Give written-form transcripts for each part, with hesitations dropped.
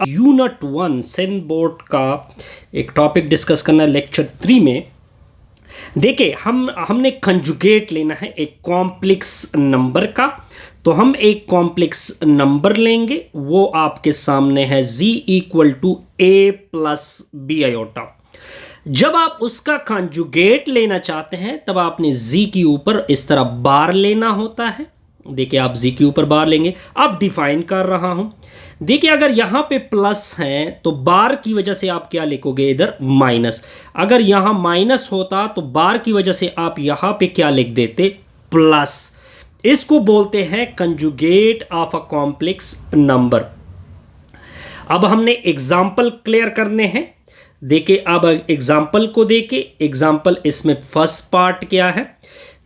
Unit 1 Sen board का एक topic discuss करना है लेक्चर 3 में। देखिए हमने कंजुगेट लेना है एक कॉम्प्लेक्स नंबर का। तो हम एक कॉम्प्लेक्स नंबर लेंगे, वो आपके सामने है z equal to a plus B iota. जब आप उसका कंजुगेट लेना चाहते हैं तब आपने z के ऊपर इस तरह बार लेना होता है। देखिए आप z के ऊपर बार लेंगे। अब डिफाइन कर रहा हूं। देखिए अगर यहां पे प्लस है तो बार की वजह से आप क्या लिखोगे, इधर माइनस। अगर यहां माइनस होता तो बार की वजह से आप यहां पे क्या लिख देते, प्लस। इसको बोलते हैं conjugate of a complex number. अब हमने एग्जाम्पल क्लियर करने हैं। देखिए अब एग्जाम्पल को देखिए। एग्जाम्पल इसमें फर्स्ट पार्ट क्या है,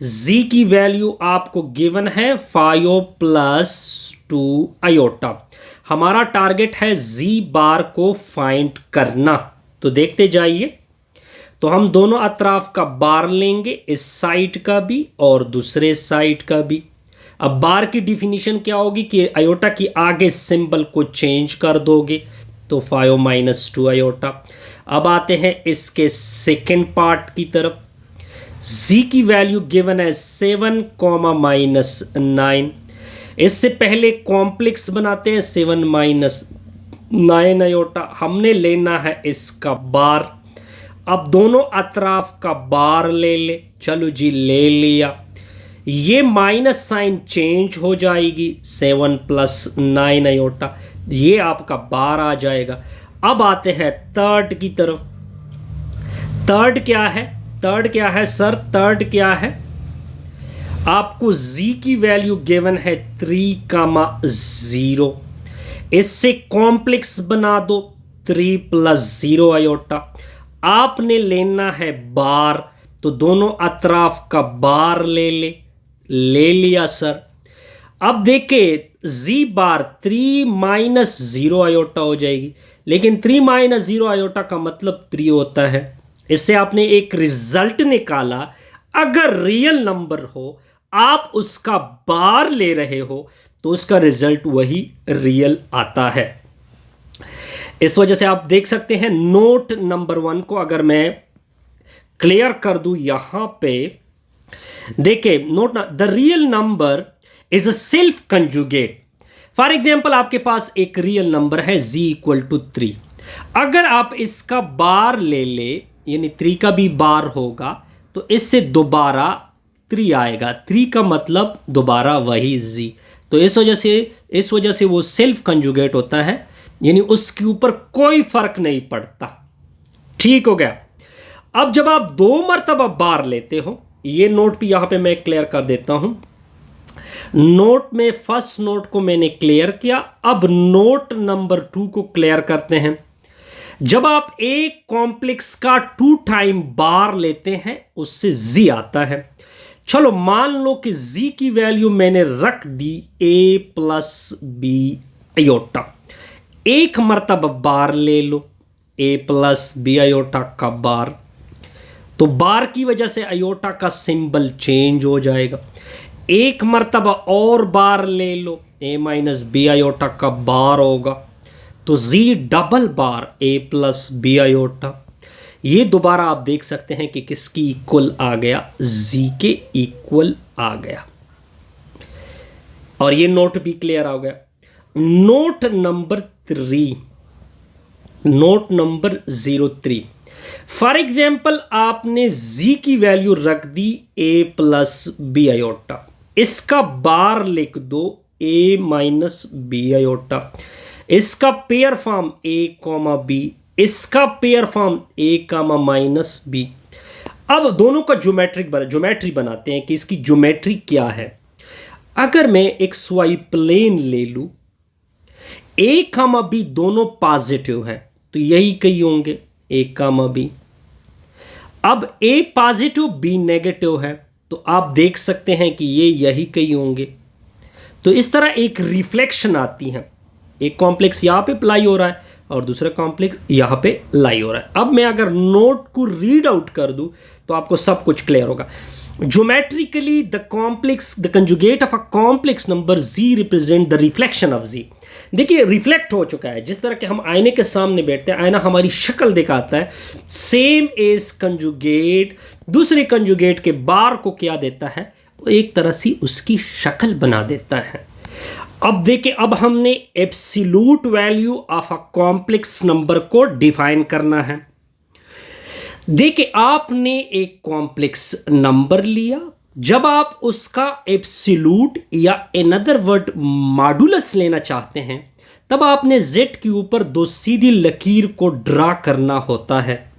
z की वैल्यू आपको गिवन है 5 प्लस 2 आयोटा। हमारा टारगेट है z बार को फाइंड करना। तो देखते जाइए। तो हम दोनों अतराफ का बार लेंगे, इस साइड का भी और दूसरे साइड का भी। अब बार की डिफिनीशन क्या होगी कि आयोटा की आगे सिंबल को चेंज कर दोगे, तो 5 माइनस 2 आयोटा। अब आते हैं इसके सेकेंड पार्ट की तरफ। z की वैल्यू गिवन है 7 माइनस 9। इससे पहले कॉम्प्लेक्स बनाते हैं 7 माइनस 9 आयोटा। हमने लेना है इसका बार। अब दोनों अतराफ का बार ले ले। चलो जी ले लिया। ये माइनस साइन चेंज हो जाएगी, 7 प्लस 9 आयोटा, ये आपका बार आ जाएगा। अब आते हैं थर्ड की तरफ। थर्ड क्या है, थर्ड क्या है सर, थर्ड क्या है, आपको z की वैल्यू गिवन है 3,0। इससे कॉम्प्लेक्स बना दो 3 प्लस 0 आयोटा। आपने लेना है बार, तो दोनों अतराफ का बार ले लिया सर। अब देखिए z बार 3 माइनस 0 आयोटा हो जाएगी, लेकिन 3 माइनस 0 आयोटा का मतलब 3 होता है। इससे आपने एक रिजल्ट निकाला। अगर रियल नंबर हो, आप उसका बार ले रहे हो, तो उसका रिजल्ट वही रियल आता है। इस वजह से आप देख सकते हैं नोट नंबर 1 को अगर मैं क्लियर कर दूं यहां पे, देखिए note, the real number is a self conjugate. For example आपके पास एक रियल नंबर है z इक्वल टू 3। अगर आप इसका बार ले यानी 3 का भी बार होगा, तो इससे दोबारा 3 आएगा। 3 का मतलब दोबारा वही z। तो इस वजह से वो सेल्फ कंजुगेट होता है, यानी उसके ऊपर कोई फर्क नहीं पड़ता। ठीक हो गया। अब जब आप 2 मरतबा बार लेते हो, ये नोट भी यहां पे मैं क्लियर कर देता हूं। नोट में फर्स्ट नोट को मैंने क्लियर किया। अब नोट नंबर 2 को क्लियर करते हैं। जब आप एक कॉम्प्लेक्स का 2 टाइम बार लेते हैं, उससे z आता है। चलो मान लो कि z की वैल्यू मैंने रख दी a प्लस बी आयोटा। एक मरतबा बार ले लो, a प्लस बी आयोटा का बार। तो बार की वजह से आयोटा का सिंबल चेंज हो जाएगा। एक मरतबा और बार ले लो, a माइनस बी आयोटा का बार होगा। तो z double bar a plus B iota. ये दोबारा आप देख सकते हैं कि किसकी इक्वल आ गया, z के इक्वल आ गया। और ये नोट भी क्लियर हो गया। Note number 3, note number 03। For example आपने z की वैल्यू रख दी a प्लस बी आयोटा। इसका बार लिख दो a माइनस बी आयोटा। इसका पेयर फॉर्म a, b, इसका pair form a, minus b। अब दोनों का ज्योमेट्री बनाते हैं कि इसकी ज्योमेट्री क्या है। अगर मैं एक XY प्लेन ले लूं, a, b दोनों पॉजिटिव हैं, तो यही कई होंगे a, b। अब a पॉजिटिव b नेगेटिव है, तो आप देख सकते हैं कि ये यही कई होंगे। तो इस तरह एक रिफ्लेक्शन आती है। एक कॉम्प्लेक्स यहां पे लाई हो रहा है और दूसरा कॉम्प्लेक्स यहां पे लाई हो रहा है। अब मैं अगर नोट को रीड आउट कर दूं तो आपको सब कुछ क्लियर होगा। Geometrically, the conjugate of a complex number z represent the reflection of z. देखिए रिफ्लेक्ट हो चुका है। जिस तरह के हम आईने के सामने बैठते हैं, आईना हमारी शक्ल दिखाता है, सेम एज कंजुगेट दूसरे कंजुगेट के बार को क्या देता है, वो एक तरह से उसकी शक्ल बना देता है। अब देखिए, अब हमने absolute value of a complex number को डिफाइन करना है। देखिए, आपने एक कॉम्प्लेक्स नंबर लिया, जब आप उसका एब्सोल्यूट या अनदर वर्ड मॉडुलस लेना चाहते हैं, तब आपने z के ऊपर दो सीधी लकीर को ड्रा करना होता है।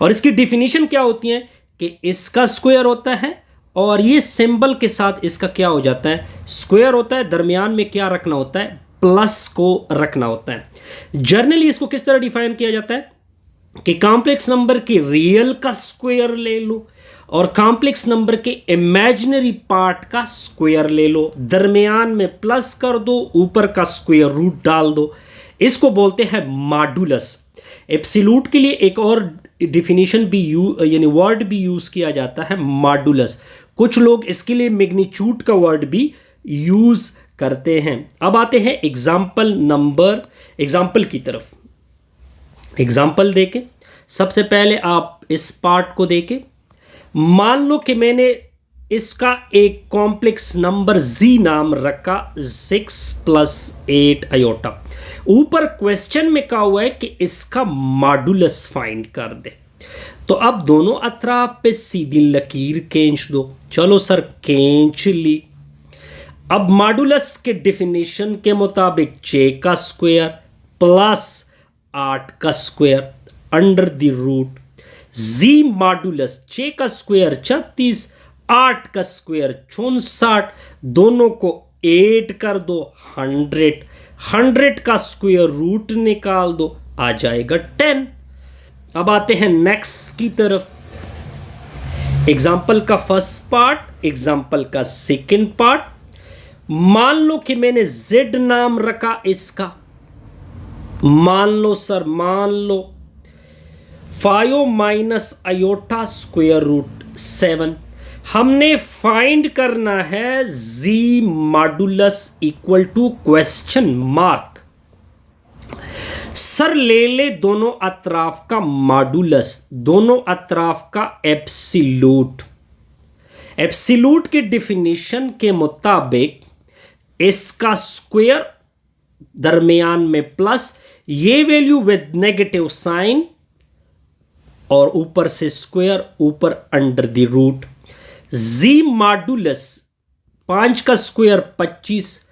और इसकी डिफिनीशन क्या होती है कि इसका स्क्वायर होता है और ये सिंबल के साथ इसका क्या हो जाता है, स्क्वायर होता है। दरमियान में क्या रखना होता है, प्लस को रखना होता है। जर्नली इसको किस तरह डिफाइन किया जाता है कि कॉम्प्लेक्स नंबर के रियल का स्क्वायर ले लो और कॉम्प्लेक्स नंबर के इमेजिनरी पार्ट का स्क्वायर ले लो, दरमियान में प्लस कर दो, ऊपर का स्क्वायर रूट डाल दो। इसको बोलते हैं मॉडुलस। एब्सोल्यूट के लिए एक और डिफिनीशन भी यानी वर्ड भी यूज किया जाता है, मॉडुलस। कुछ लोग इसके लिए मैग्नीट्यूड का वर्ड भी यूज करते हैं। अब आते हैं एग्जाम्पल की तरफ। एग्जाम्पल देके सबसे पहले आप इस पार्ट को देके, मान लो कि मैंने इसका एक कॉम्प्लेक्स नंबर z नाम रखा 6 + 8 आयोटा। ऊपर क्वेश्चन में कहा हुआ है कि इसका मॉडुलस फाइंड कर दे। तो अब दोनों अतराफ पे सीधी लकीर खींच दो। चलो सर, खींच ली। अब मॉडुलस के डिफिनेशन के मुताबिक 6 का स्क्वायर प्लस 8 का square under the root z modulus 6 का स्क्वायर 36, 8 का स्क्वायर 64, दोनों को ऐड कर दो 100, 100 का स्क्वायर रूट निकाल दो, आ जाएगा 10। अब आते हैं नेक्स्ट की तरफ। एग्जाम्पल का फर्स्ट पार्ट, एग्जाम्पल का सेकंड पार्ट। मान लो कि मैंने z नाम रखा इसका, मान लो सर, मान लो 5 - आयोटा स्क्वायर रूट 7। हमने फाइंड करना है z modulus equal to question mark. Sir ले ले दोनों अतराफ का मॉडुलस, दोनों अतराफ का एब्सोल्यूट। एब्सोल्यूट के डिफिनीशन के मुताबिक इसका स्क्वायर दरमियान में प्लस, ये वैल्यू विद नेगेटिव साइन और ऊपर से स्क्वायर, ऊपर under the root. z modulus 5 का स्क्वायर 25,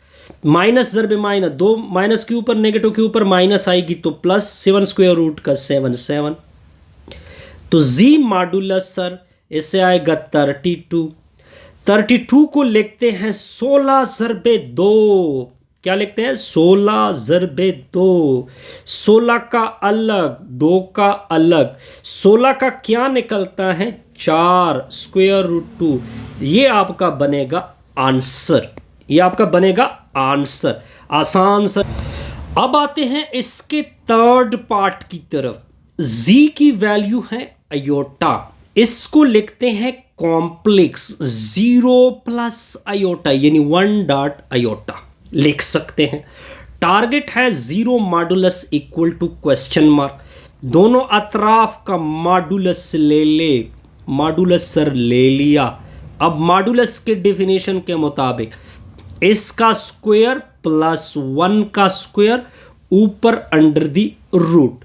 माइनस जर में माइनस, 2 माइनस के ऊपर नेगेटिव के ऊपर माइनस आएगी तो प्लस, 7 स्क्वायर रूट का 7। तो z मॉडुलस सर इससे आएगा 32। 32 को लिखते हैं 16 ज़रबे 2। क्या लिखते हैं, 16 ज़रबे 2। 16 का अलग, 2 का अलग, 16 का क्या निकलता है, 4 स्क्वायर रूट 2। ये आपका बनेगा आंसर, ये आपका बनेगा आंसर। आसान सर। अब आते हैं इसके थर्ड पार्ट की तरफ। z की वैल्यू है आयोटा, इसको लिखते हैं कॉम्प्लेक्स 0 + आयोटा यानी 1 डॉट आयोटा लिख सकते हैं। टारगेट है 0 modulus equal to question mark. दोनों अतराफ का मॉडुलस ले ले, मॉडुलस सर ले लिया। अब मॉडुलस के डिफिनेशन के मुताबिक इसका स्क्वायर प्लस 1 का स्क्वायर ऊपर अंडर द रूट।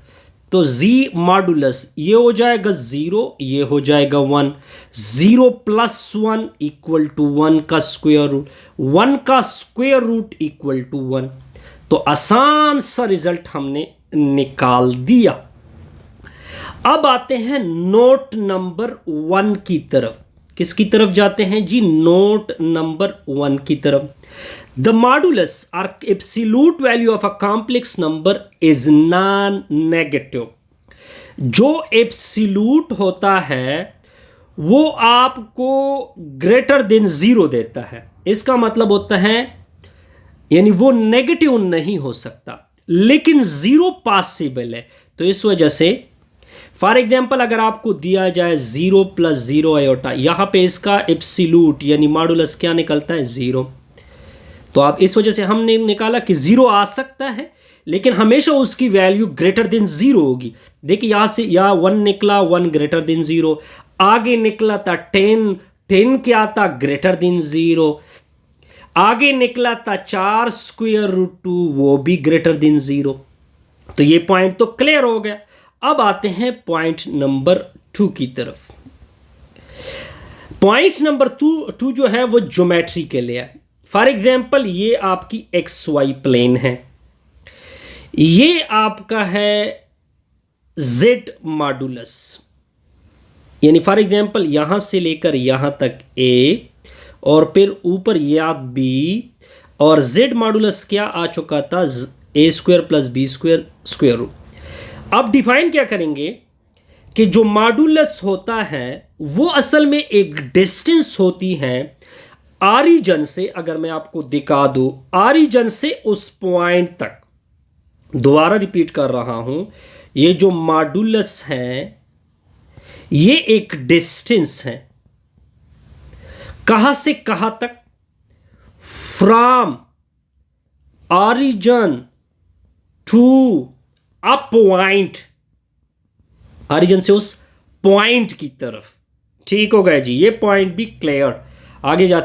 तो z मॉडुलस ये हो जाएगा 0, ये हो जाएगा 1। 0 + 1 इक्वल टू 1 का स्क्वायर रूट, 1 का स्क्वायर रूट इक्वल टू 1। तो आसान सा रिजल्ट हमने निकाल दिया। अब आते हैं नोट नंबर 1 की तरफ। किसकी तरफ जाते हैं जी, नोट नंबर 1 की तरफ। द मॉडुलस और absolute value of a complex number is non negative. जो एब्सोल्यूट होता है वो आपको ग्रेटर देन 0 देता है। इसका मतलब होता है यानी वो नेगेटिव नहीं हो सकता, लेकिन 0 पॉसिबल है। तो इस वजह से फॉर एग्जाम्पल अगर आपको दिया जाए 0 + 0 आयोटा, यहां पे इसका एब्सोल्यूट यानी मॉडुलस क्या निकलता है, 0। तो आप इस वजह से हमने निकाला कि 0 आ सकता है, लेकिन हमेशा उसकी वैल्यू ग्रेटर देन 0 होगी। देखिए यहाँ से यहाँ 1 निकला, 1 ग्रेटर देन 0। आगे निकला था 10, 10 क्या था? Greater than 0। आगे निकला था 4 स्क्वायर रूट 2, वो भी ग्रेटर देन 0। तो ये पॉइंट तो क्लियर हो गया। अब आते हैं पॉइंट नंबर 2 की तरफ। पॉइंट नंबर 2 जो है वो ज्योमेट्री के लिए है। फॉर एग्जाम्पल ये आपकी एक्स वाई प्लेन है, ये आपका है जेड मॉडुलस, यानी फॉर एग्जाम्पल यहां से लेकर यहां तक ए और फिर ऊपर या बी, और जेड मॉडुलस क्या आ चुका था? A square plus B square square root. अब डिफाइन क्या करेंगे कि जो मॉडुलस होता है वो असल में एक डिस्टेंस होती है ऑरिजिन से। अगर मैं आपको दिखा दूं, ऑरिजिन से उस पॉइंट तक, दोबारा रिपीट कर रहा हूं, ये जो मॉडुलस है ये एक डिस्टेंस है। कहां से कहां तक? From origin to a point, origin से उस पॉइंट की तरफ। ठीक हो गया जी, ये पॉइंट भी क्लियर। आगे जाते